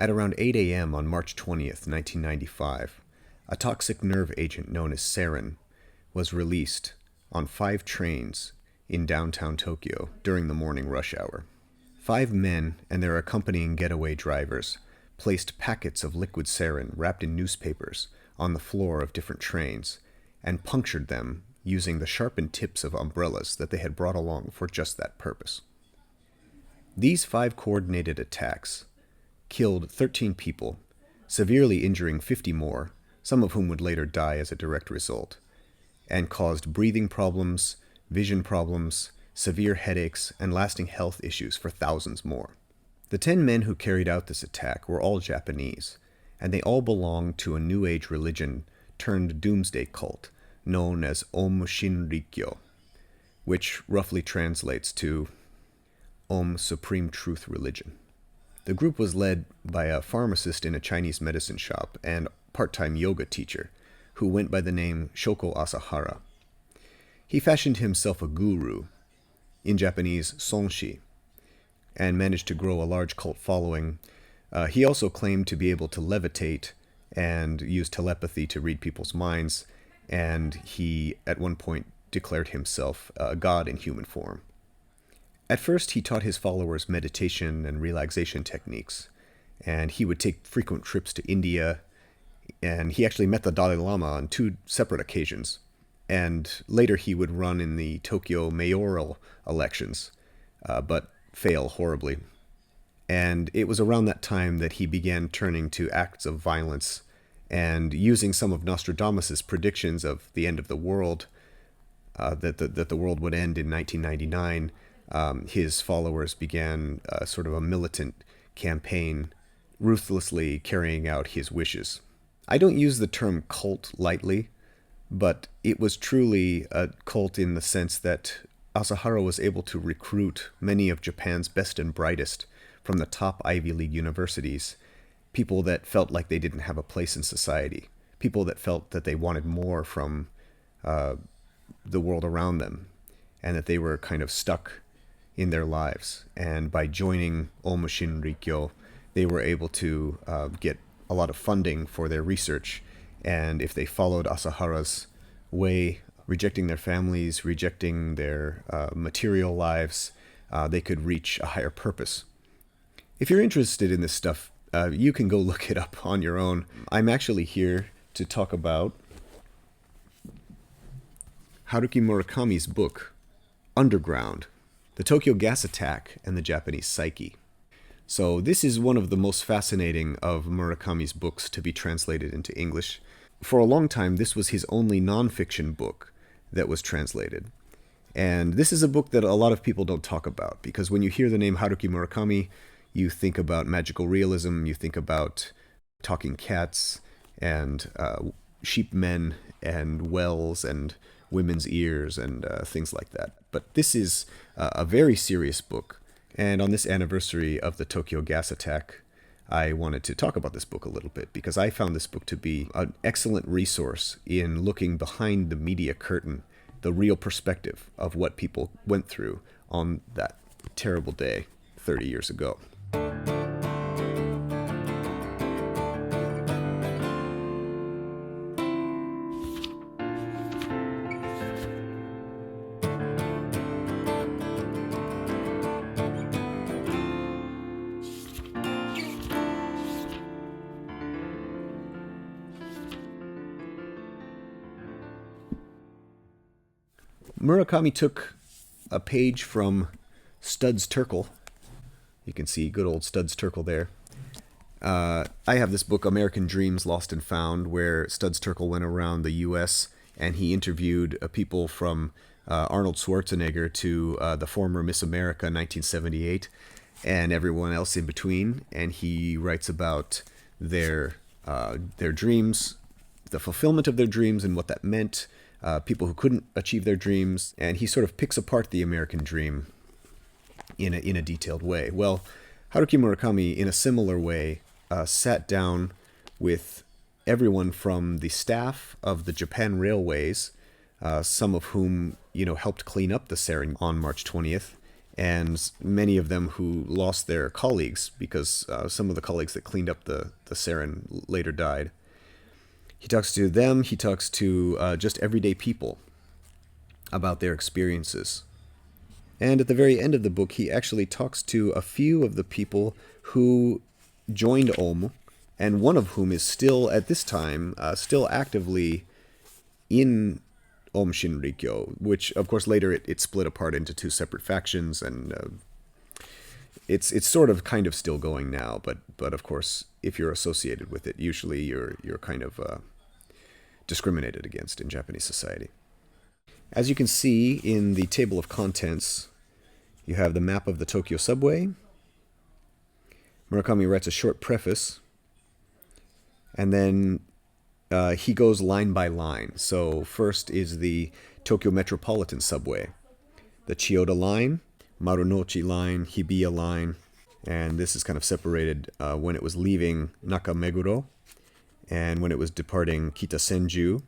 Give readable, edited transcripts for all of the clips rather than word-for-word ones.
At around 8 a.m. on March 20th, 1995, a toxic nerve agent known as sarin was released on 5 trains in downtown Tokyo during the morning rush hour. 5 men and their accompanying getaway drivers placed packets of liquid sarin wrapped in newspapers on the floor of different trains and punctured them using the sharpened tips of umbrellas that they had brought along for just that purpose. These 5 coordinated attacks killed 13 people, severely injuring 50 more, some of whom would later die as a direct result, and caused breathing problems, vision problems, severe headaches, and lasting health issues for thousands more. The 10 men who carried out this attack were all Japanese, and they all belonged to a New Age religion turned doomsday cult known as Aum Shinrikyo, which roughly translates to Om Supreme Truth Religion. The group was led by a pharmacist in a Chinese medicine shop and part-time yoga teacher who went by the name Shoko Asahara. He fashioned himself a guru, in Japanese sonshi, and managed to grow a large cult following. He also claimed to be able to levitate and use telepathy to read people's minds, and he at one point declared himself a god in human form. At first, he taught his followers meditation and relaxation techniques, and he would take frequent trips to India, and he actually met the Dalai Lama on 2 separate occasions. And later he would run in the Tokyo mayoral elections, but fail horribly. And it was around that time that he began turning to acts of violence and using some of Nostradamus' predictions of the end of the world, that the world would end in 1999. His followers began sort of a militant campaign, ruthlessly carrying out his wishes. I don't use the term cult lightly, but it was truly a cult in the sense that Asahara was able to recruit many of Japan's best and brightest from the top Ivy League universities, people that felt like they didn't have a place in society, people that felt that they wanted more from the world around them, and that they were kind of stuck in their lives. And by joining Aum Shinrikyo, they were able to get a lot of funding for their research. And if they followed Asahara's way, rejecting their families, rejecting their material lives, they could reach a higher purpose. If you're interested in this stuff, you can go look it up on your own. I'm actually here to talk about Haruki Murakami's book, Underground, The Tokyo Gas Attack and the Japanese Psyche. So this is one of the most fascinating of Murakami's books to be translated into English. For a long time, this was his only nonfiction book that was translated. And this is a book that a lot of people don't talk about, because when you hear the name Haruki Murakami, you think about magical realism, you think about talking cats and sheep men and wells and women's ears and things like that. But this is a very serious book. And on this anniversary of the Tokyo gas attack, I wanted to talk about this book a little bit because I found this book to be an excellent resource in looking behind the media curtain, the real perspective of what people went through on that terrible day 30 years ago. Murakami took a page from Studs Terkel. You can see good old Studs Terkel there. I have this book, American Dreams Lost and Found, where Studs Terkel went around the U.S. and he interviewed people from Arnold Schwarzenegger to the former Miss America 1978 and everyone else in between. And he writes about their dreams, the fulfillment of their dreams and what that meant, people who couldn't achieve their dreams, and he sort of picks apart the American dream in a detailed way. Well, Haruki Murakami, in a similar way, sat down with everyone from the staff of the Japan Railways, some of whom helped clean up the sarin on March 20th, and many of them who lost their colleagues because some of the colleagues that cleaned up the sarin later died. He talks to them, he talks to just everyday people about their experiences. And at the very end of the book, he actually talks to a few of the people who joined Aum, and one of whom is still, at this time, still actively in Aum Shinrikyo, which, of course, later it split apart into two separate factions, and it's sort of kind of still going now, but of course, if you're associated with it, usually you're kind of discriminated against in Japanese society. As you can see in the table of contents, you have the map of the Tokyo subway. Murakami writes a short preface, and then he goes line by line. So first is the Tokyo Metropolitan Subway, the Chiyoda Line, Marunouchi Line, Hibiya Line, and this is kind of separated when it was leaving Nakameguro and when it was departing Kita-Senju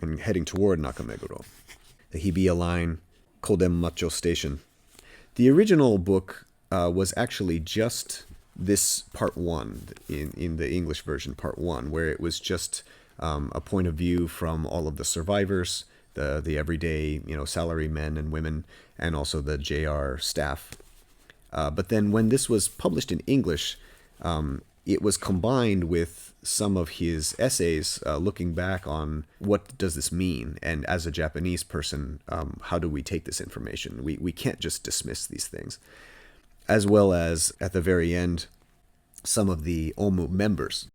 and heading toward Nakameguro. The Hibiya Line, Kodem-Macho Station. The original book was actually just this part one, in the English version, part one, where it was just a point of view from all of the survivors, the everyday, salary men and women, and also the JR staff. But then when this was published in English, it was combined with some of his essays looking back on what does this mean, and as a Japanese person, how do we take this information? We can't just dismiss these things. As well as, at the very end, some of the Omu members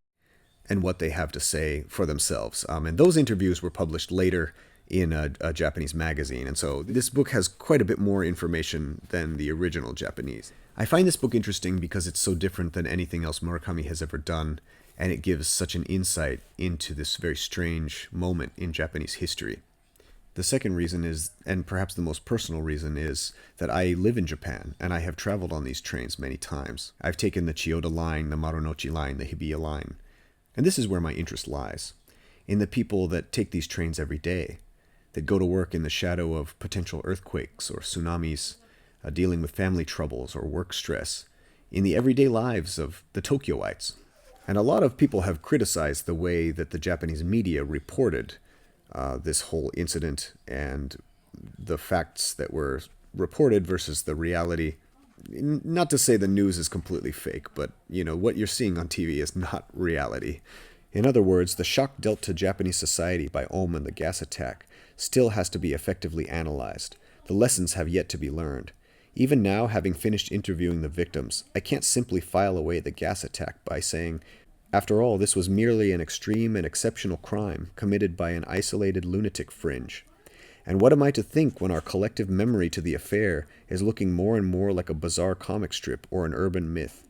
and what they have to say for themselves. And those interviews were published later in a Japanese magazine, and so this book has quite a bit more information than the original Japanese. I find this book interesting because it's so different than anything else Murakami has ever done, and it gives such an insight into this very strange moment in Japanese history. The second reason is, and perhaps the most personal reason, is that I live in Japan, and I have traveled on these trains many times. I've taken the Chiyoda Line, the Marunouchi Line, the Hibiya Line, and this is where my interest lies, in the people that take these trains every day, that go to work in the shadow of potential earthquakes or tsunamis, dealing with family troubles or work stress, in the everyday lives of the Tokyoites. And a lot of people have criticized the way that the Japanese media reported this whole incident and the facts that were reported versus the reality. Not to say the news is completely fake, but, what you're seeing on TV is not reality. In other words, the shock dealt to Japanese society by Aum and the gas attack still has to be effectively analyzed. The lessons have yet to be learned. Even now, having finished interviewing the victims, I can't simply file away the gas attack by saying, after all, this was merely an extreme and exceptional crime committed by an isolated lunatic fringe. And what am I to think when our collective memory to the affair is looking more and more like a bizarre comic strip or an urban myth?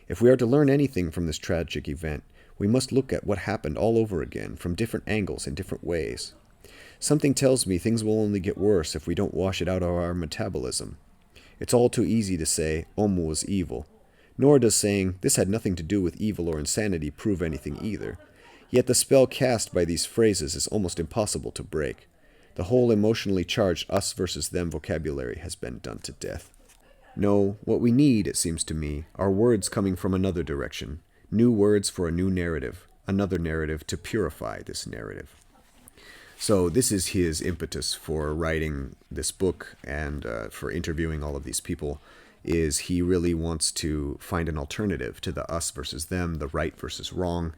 If we are to learn anything from this tragic event, we must look at what happened all over again from different angles in different ways. Something tells me things will only get worse if we don't wash it out of our metabolism. It's all too easy to say, Omu was evil. Nor does saying, this had nothing to do with evil or insanity prove anything either. Yet the spell cast by these phrases is almost impossible to break. The whole emotionally charged us versus them vocabulary has been done to death. No, what we need, it seems to me, are words coming from another direction. New words for a new narrative. Another narrative to purify this narrative. So this is his impetus for writing this book and for interviewing all of these people, is he really wants to find an alternative to the us versus them, the right versus wrong.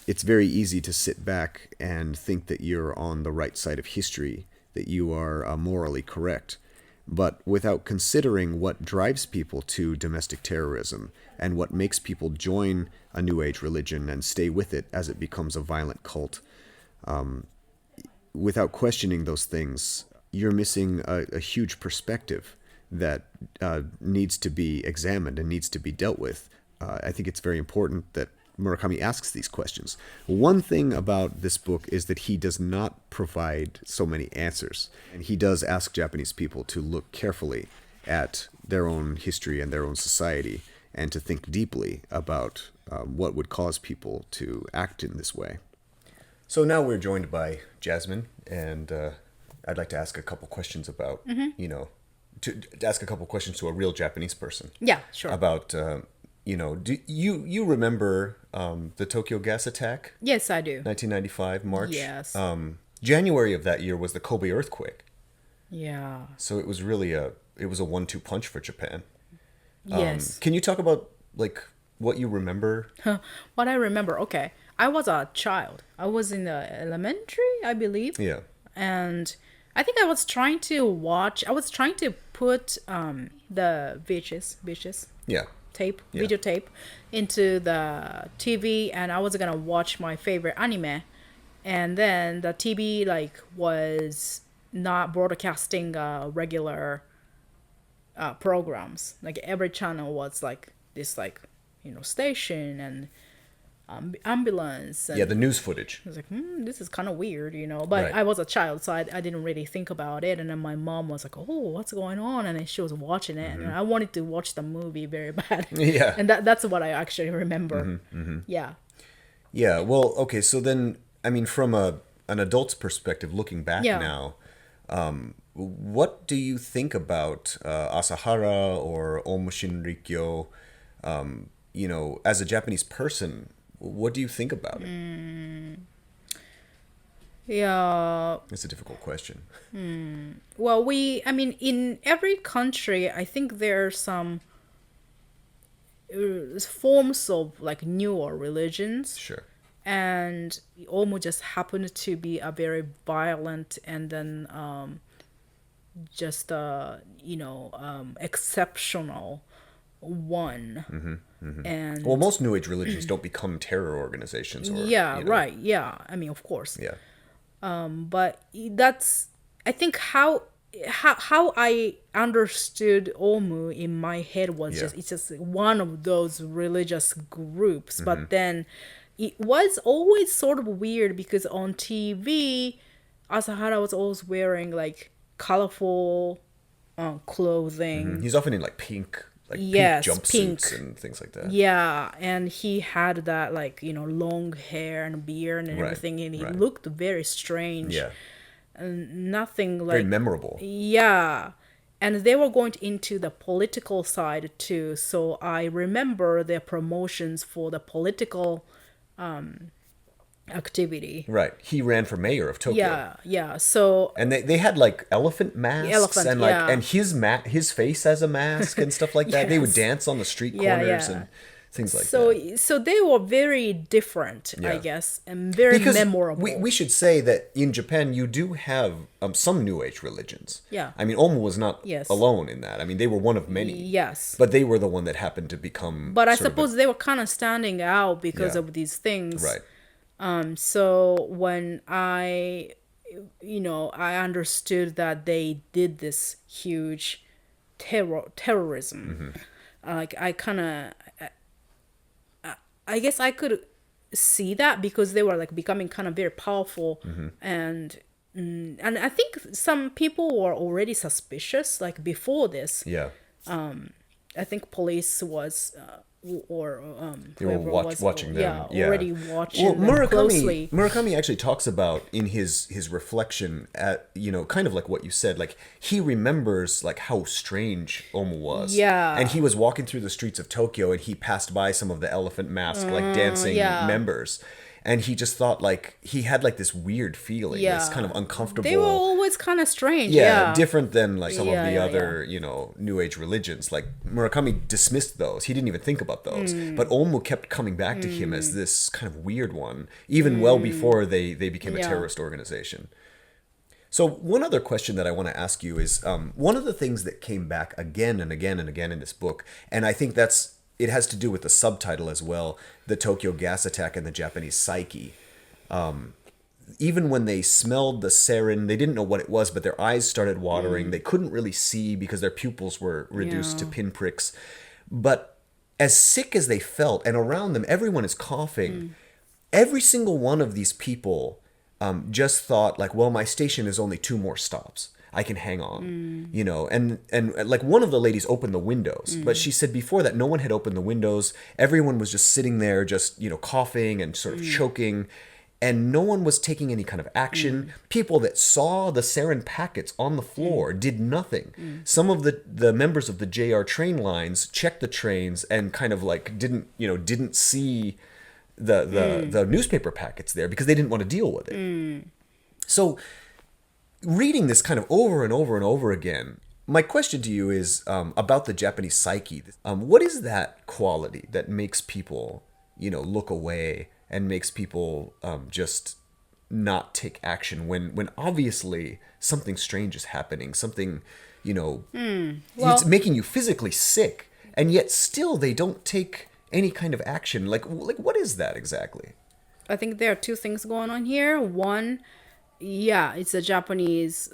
It's very easy to sit back and think that you're on the right side of history, that you are morally correct, but without considering what drives people to domestic terrorism and what makes people join a New Age religion and stay with it as it becomes a violent cult. Without questioning those things, you're missing a huge perspective that needs to be examined and needs to be dealt with. I think it's very important that Murakami asks these questions. One thing about this book is that he does not provide so many answers, and he does ask Japanese people to look carefully at their own history and their own society and to think deeply about what would cause people to act in this way. So now we're joined by Jasmine, and I'd like to ask a couple questions about, to ask a couple questions to a real Japanese person. Yeah, sure. About do you remember the Tokyo gas attack, Yes, I do. 1995 March? Yes. January of that year was the Kobe earthquake. Yeah. So it was really a 1-2 punch for Japan. Yes. Can you talk about like what you remember? What I remember, okay, I was a child. I was in the elementary, I believe. Yeah. And I think I was trying to put the VHS Yeah. tape, Yeah. videotape into the TV, and I was gonna watch my favorite anime. And then the TV like was not broadcasting regular programs. Like every channel was like this, like station and ambulance. And Yeah, the news footage. I was like, this is kind of weird, But Right. I was a child, so I didn't really think about it. And then my mom was like, "Oh, what's going on?" And then she was watching it, and I wanted to watch the movie very bad. Yeah. And that's what I actually remember. Yeah. Yeah, well, okay, so then, I mean, from an adult's perspective, looking back Yeah. now, what do you think about Asahara or Aum Shinrikyo? As a Japanese person, what do you think about it? Yeah. It's a difficult question. Well, in every country, I think there are some forms of like newer religions. Sure. And it almost just happened to be a very violent and then just exceptional one. And Well, most New Age religions don't become terror organizations or, yeah, right, yeah, of course. Yeah. But that's, I think, how I understood Omu in my head was Yeah. it's just one of those religious groups. But then it was always sort of weird because on TV, Asahara was always wearing like colorful clothing. He's often in like pink Yes, jumpsuits pink. and things like that. Yeah, and he had that like long hair and beard and Right, everything, and he right. looked very strange. Yeah. Nothing Very like memorable. yeah, and they were going into the political side too. So I remember their promotions for the political activity. Right. He ran for mayor of Tokyo. Yeah, yeah. So And they had like elephant masks Elephant, and like yeah. and his face as a mask and stuff like that. They would Yes. dance on the street Yeah, corners yeah. and things like so that. so they were very different, I Yeah. guess, and very Because memorable. we should say that in Japan you do have some New Age religions. Yeah. I mean, Omu was not Yes. alone in that. I mean, they were one of many. Yes. But they were the one that happened to become. But I sort of a- suppose they were kind of standing out because Yeah. of these things. right. So when I understood that they did this huge terrorism, like I kind of, I guess I could see that because they were like becoming kind of very powerful, and I think some people were already suspicious like before this. Yeah. I think police was or They were whoever was, watching them. yeah, already watching them Murakami, closely. Murakami actually talks about in his reflection at kind of like what you said, like he remembers like how strange Omu was. Yeah. And he was walking through the streets of Tokyo and he passed by some of the elephant mask like dancing yeah. members. And he just thought like he had like this weird feeling, this Yeah. kind of uncomfortable. They were always kind of strange. Yeah, Yeah, different than like some of Yeah, the yeah, other, New Age religions. Like Murakami dismissed those. He didn't even think about those. But Omu kept coming back to him as this kind of weird one, even well before they became a Yeah. terrorist organization. So one other question that I want to ask you is one of the things that came back again and again and again in this book, and I think it has to do with the subtitle as well, the Tokyo gas attack and the Japanese psyche. Even when they smelled the sarin, they didn't know what it was, but their eyes started watering. They couldn't really see because their pupils were reduced to Yeah. pinpricks. But as sick as they felt, and around them, everyone is coughing. Every single one of these people just thought, like, well, my station is only 2 more stops. I can hang on, and like one of the ladies opened the windows, but she said before that no one had opened the windows. Everyone was just sitting there, just, coughing and sort of choking. and no one was taking any kind of action. People that saw the sarin packets on the floor did nothing. Some of the members of the JR train lines checked the trains and kind of like didn't see the newspaper packets there because they didn't want to deal with it. So reading this kind of over and over and over again, my question to you is about the Japanese psyche. What is that quality that makes people, look away and makes people just not take action when obviously something strange is happening, something, it's making you physically sick, and yet still they don't take any kind of action? Like what is that exactly? I think there are two things going on here. One, it's a Japanese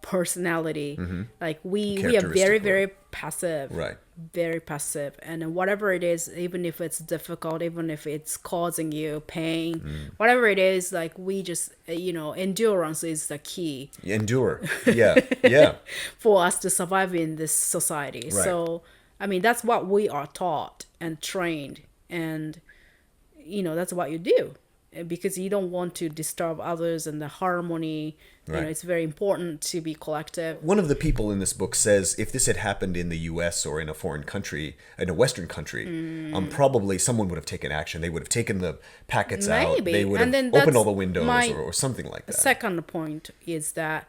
personality. Like we are very, very passive, right? Very passive, and whatever it is, even if it's difficult, even if it's causing you pain, whatever it is, like we just endurance is the key. Endure. Yeah. For us to survive in this society. Right. So I mean, that's what we are taught and trained, and that's what you do, because you don't want to disturb others and the harmony. Right. It's very important to be collective. One of the people in this book says if this had happened in the U.S. or in a foreign country, in a Western country, probably someone would have taken action. They would have taken the packets out. They would have opened all the windows or something like that. Second point is that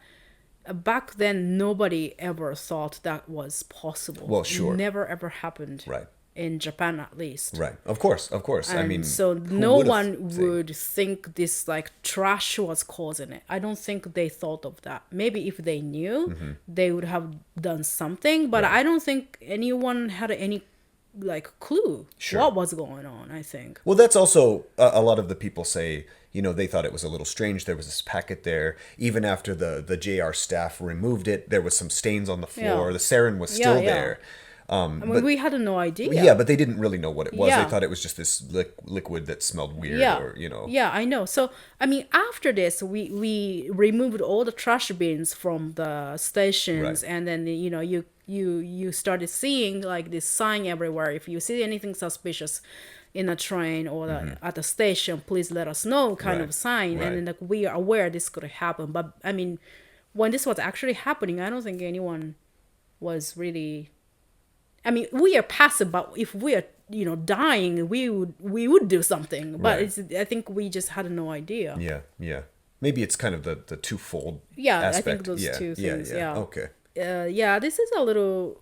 back then, nobody ever thought that was possible. Well, sure. It never ever happened. Right. In Japan, at least. Right. Of course. And I mean, so no one would think this trash was causing it. I don't think they thought of that. Maybe if they knew, they would have done something. But I don't think anyone had any clue what was going on, I think. Well, that's also a lot of the people say, they thought it was a little strange. There was this packet there. Even after the JR staff removed it, there was some stains on the floor. The sarin was still there. But we had no idea. Yeah, but they didn't really know what it was. Yeah. They thought it was just this liquid that smelled weird. Yeah, I know. So, I mean, after this, we removed all the trash bins from the stations, Right. and then, you started seeing this sign everywhere. If you see anything suspicious in a train or at a station, please let us know, kind Right. of sign. Right. And then we are aware this could happen. But, I mean, when this was actually happening, I don't think anyone was really... I mean, we are passive, but if we are, dying, we would do something. But Right. I think we just had no idea. Yeah. Maybe it's kind of the twofold I aspect. think those two things. Yeah. Okay. This is a little,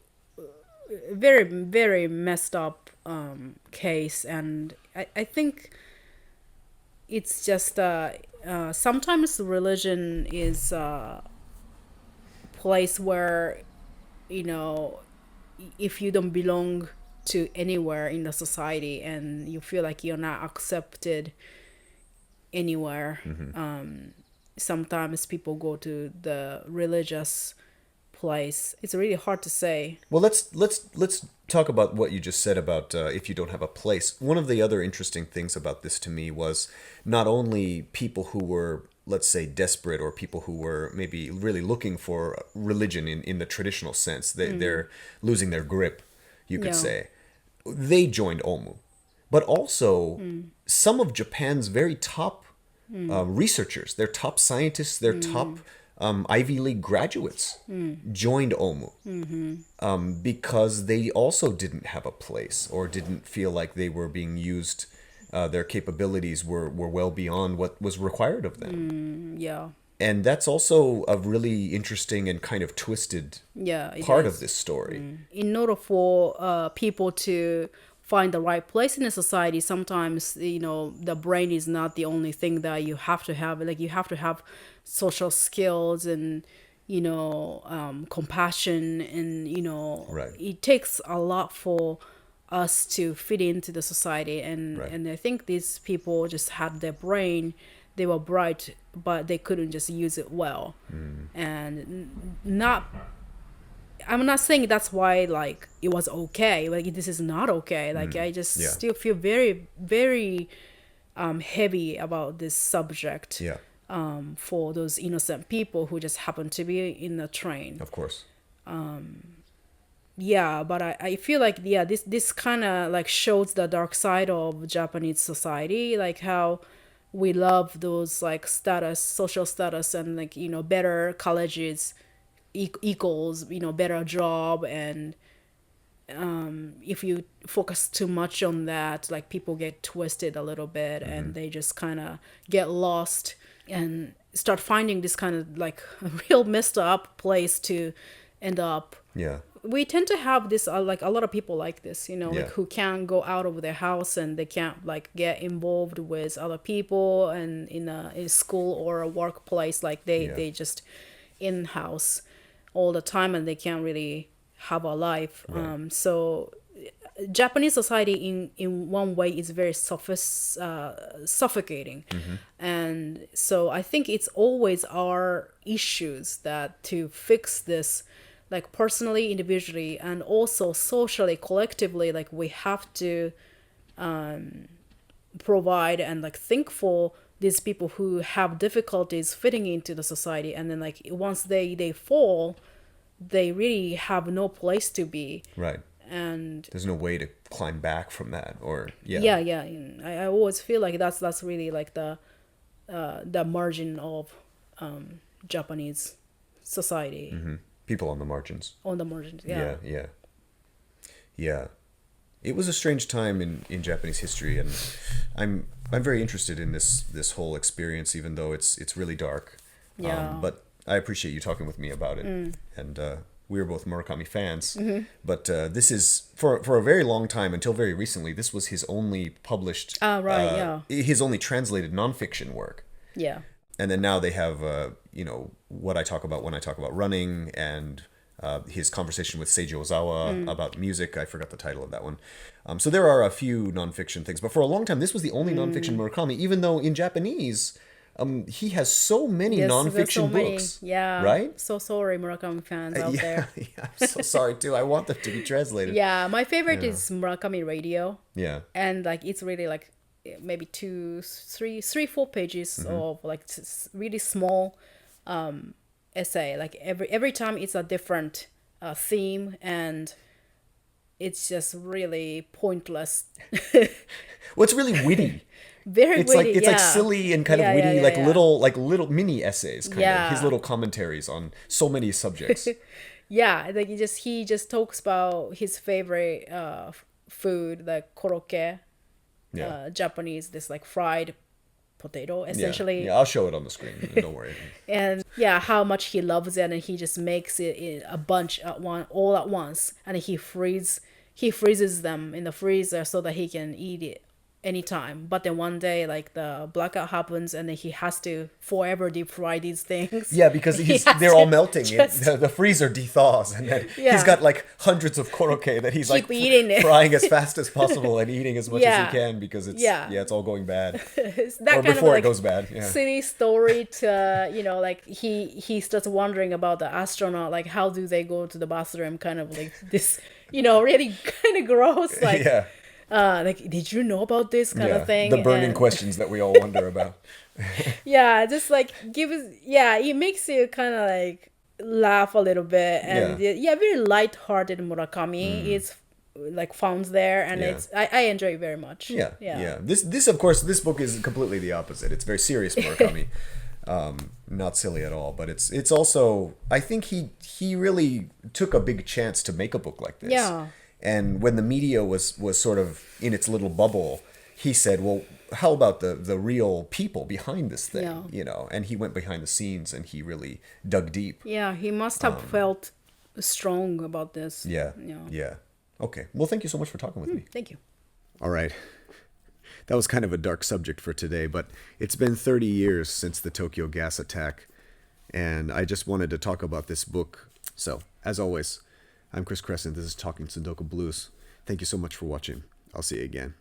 very, very messed up case, and I think it's just sometimes religion is a place where, if you don't belong to anywhere in the society and you feel like you're not accepted anywhere, sometimes people go to the religious place. It's really hard to say. Well, let's talk about what you just said about if you don't have a place. One of the other interesting things about this to me was not only people who were, let's say, desperate, or people who were maybe really looking for religion in the traditional sense. They're losing their grip, you could say. They joined Omu. But also, some of Japan's very top researchers, their top scientists, their top Ivy League graduates joined Omu because they also didn't have a place or didn't feel like they were being used. Their capabilities were well beyond what was required of them. And that's also a really interesting and kind of twisted part of this story. In order for people to find the right place in a society, sometimes, the brain is not the only thing that you have to have. You have to have social skills and, compassion and, Right. It takes a lot for us to fit into the society, and Right. and I think these people just had their brain. They were bright, but they couldn't just use it well. And I'm not saying that's why it was okay. This is not okay. I just still feel very, very heavy about this subject. For those innocent people who just happen to be in the train. Of course. But I feel this kind of shows the dark side of Japanese society, how we love those like status, social status, and like, you know, better colleges equals, you know, better job. And if you focus too much on that, like people get twisted a little bit, and they just kind of get lost and start finding this kind of like a real messed up place to end up. Yeah. We tend to have this like a lot of people like this, you know, Yeah. like who can't go out of their house, and they can't like get involved with other people, and in a school or a workplace, like they just in house all the time, and they can't really have a life. Right. So Japanese society in one way is very suffocating. And so I think it's always our issues that to fix this, like personally, individually, and also socially, collectively, like we have to provide and like think for these people who have difficulties fitting into the society. And then like once they fall, they really have no place to be. Right. And There's no way to climb back from that, or yeah. I always feel like that's really like the margin of Japanese society. people on the margins. On the margins, yeah. Yeah. It was a strange time in Japanese history, and I'm very interested in this whole experience, even though it's really dark. Yeah. But I appreciate you talking with me about it, and we were both Murakami fans. But this is for a very long time, until very recently, this was his only published, his only translated nonfiction work. Yeah. And then now they have what I talk about when I talk about running, and his conversation with Seiji Ozawa about music. I forgot the title of that one. So there are a few nonfiction things, but for a long time, this was the only nonfiction Murakami, even though in Japanese, he has so many nonfiction books. Yeah. Right? So sorry, Murakami fans out there. Yeah, I'm so sorry too. I want them to be translated. Yeah, my favorite is Murakami Radio. Yeah. And like it's really like maybe 2, 3, 4 pages of like really small essay. Like every time it's a different theme, and it's just really pointless. Well, it's really witty. Very It's witty. like silly and kind of witty, little mini essays, kind of his little commentaries on so many subjects. Yeah, like he just talks about his favorite food, like korokke, Japanese, this like fried potato essentially. Yeah, I'll show it on the screen. Don't worry. And how much he loves it, and he just makes it in a bunch all at once, and he freezes them in the freezer so that he can eat it anytime. But then one day, like the blackout happens, and then he has to forever deep fry these things. Yeah, because they're all melting. The freezer dethaws, and then he's got like hundreds of korokke that he's like frying as fast as possible and eating as much as he can, because it's all going bad. It's that or kind before of, like, it goes bad. Yeah. Silly story to like he starts wondering about the astronaut, like how do they go to the bathroom, kind of like this, really kind of gross, like. Yeah. Like, did you know about this kind of thing? The burning questions that we all wonder about. Just like it makes you kind of like laugh a little bit, and very light-hearted Murakami is like found there, and I enjoy it very much. Yeah. This of course, this book is completely the opposite. It's very serious Murakami. Not silly at all, but it's also, I think he really took a big chance to make a book like this. Yeah. And when the media was sort of in its little bubble, he said, well, how about the real people behind this thing? And he went behind the scenes, and he really dug deep. Yeah, he must have felt strong about this. Yeah. Okay. Well, thank you so much for talking with me. Thank you. All right. That was kind of a dark subject for today, but it's been 30 years since the Tokyo gas attack, and I just wanted to talk about this book. So, as always, I'm Chris Crescent. This is Talking Tsundoku Blues. Thank you so much for watching. I'll see you again.